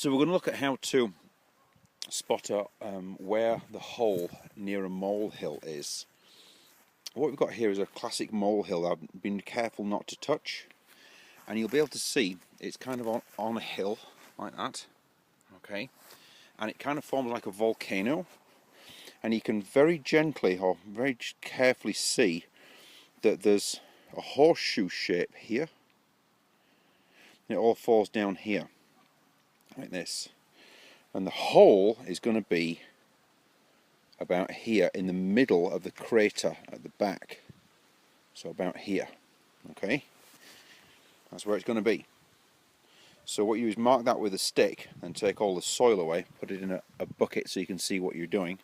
So we're going to look at how to spot out where the hole near a molehill is. What we've got here is a classic molehill I've been careful not to touch, and you'll be able to see it's kind of on a hill like that, okay, and it kind of forms like a volcano, and you can very gently or very carefully see that there's a horseshoe shape here. It all falls down here like this, and the hole is going to be about here in the middle of the crater at the back, so about here, okay, that's where it's going to be. So what you do is mark that with a stick and take all the soil away, put it in a bucket so you can see what you're doing,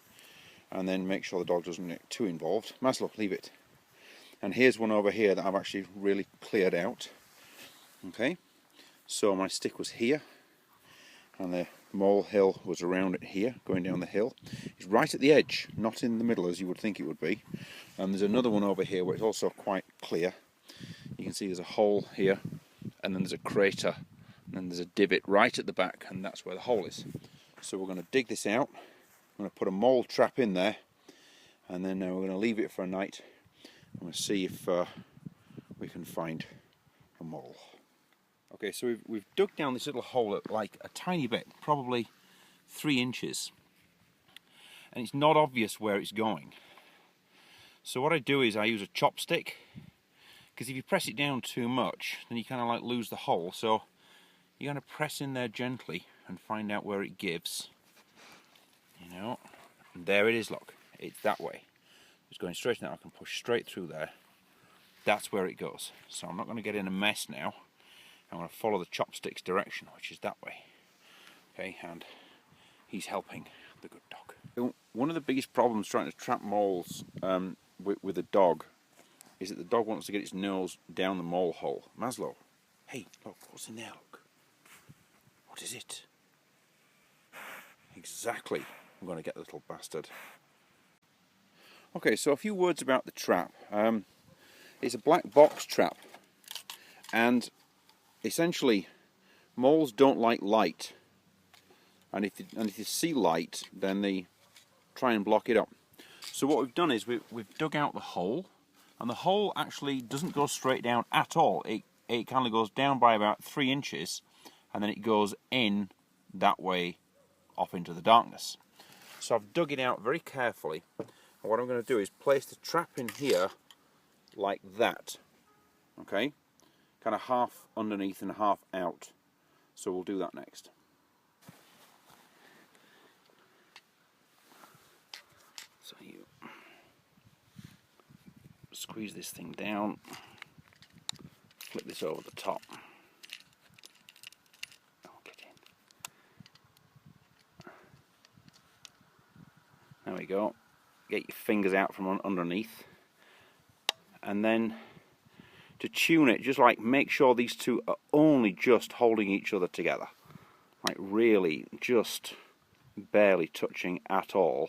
and then make sure the dog doesn't get too involved. Maslow, leave it. And here's one over here that I've actually really cleared out, okay, so my stick was here and the molehill was around it here, going down the hill. It's right at the edge, not in the middle as you would think it would be. And there's another one over here where it's also quite clear. You can see there's a hole here, and then there's a crater, and then there's a divot right at the back, and that's where the hole is. So we're going to dig this out. I'm going to put a mole trap in there, and then we're going to leave it for a night. I'm going to see if we can find a mole. Okay, so we've dug down this little hole at like a tiny bit, probably 3 inches, and it's not obvious where it's going. So what I do is I use a chopstick, because if you press it down too much, then you kind of like lose the hole. So you're going to press in there gently and find out where it gives. You know, and there it is. Look, it's that way. It's going straight now. I can push straight through there. That's where it goes. So I'm not going to get in a mess now. I'm going to follow the chopstick's direction, which is that way. Okay, and he's helping the good dog. One of the biggest problems trying to trap moles with a dog is that the dog wants to get its nose down the mole hole. Maslow, hey, look, what's in there, look? What is it? Exactly. I'm going to get the little bastard. Okay, so a few words about the trap. It's a black box trap, and essentially moles don't like light, and if you see light, then they try and block it up. So what we've done is we've dug out the hole, and the hole actually doesn't go straight down at all. It kind of goes down by about 3 inches, and then it goes in that way off into the darkness. So I've dug it out very carefully, and what I'm going to do is place the trap in here like that, okay, kind of half underneath and half out. So we'll do that next. So you squeeze this thing down, flip this over the top. Oh, get in. There we go. Get your fingers out from underneath, and then to tune it, just like make sure these two are only just holding each other together, like really just barely touching at all,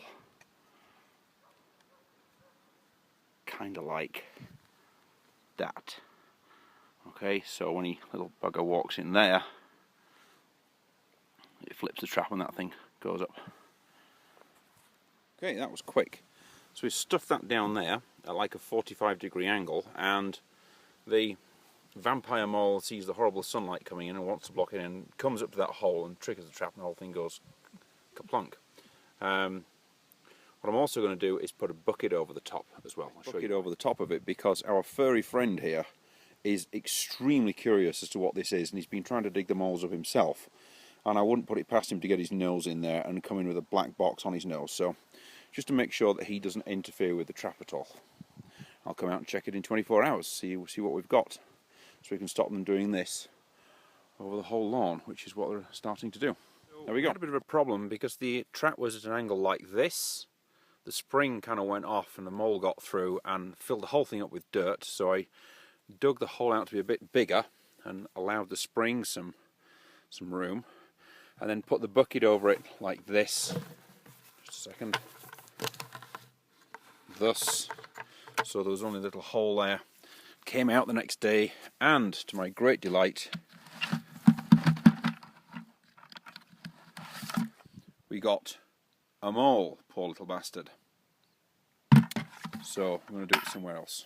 kind of like that. Okay, so when a little bugger walks in there, it flips the trap and that thing goes up. Okay, that was quick. So we stuffed that down there at like a 45-degree angle, and the vampire mole sees the horrible sunlight coming in and wants to block it in, comes up to that hole and triggers the trap, and the whole thing goes kaplunk. What I'm also going to do is put a bucket over the top as well. I'll show you over the top of it, because our furry friend here is extremely curious as to what this is, and he's been trying to dig the moles up himself, and I wouldn't put it past him to get his nose in there and come in with a black box on his nose. So just to make sure that he doesn't interfere with the trap at all, I'll come out and check it in 24 hours, see what we've got, so we can stop them doing this over the whole lawn, which is what they're starting to do. There we go. We had a bit of a problem because the trap was at an angle like this. The spring kind of went off and the mole got through and filled the whole thing up with dirt, so I dug the hole out to be a bit bigger and allowed the spring some room, and then put the bucket over it like this. Just a second. Thus. So there was only a little hole there. Came out the next day, and to my great delight, we got a mole, poor little bastard. So I'm going to do it somewhere else.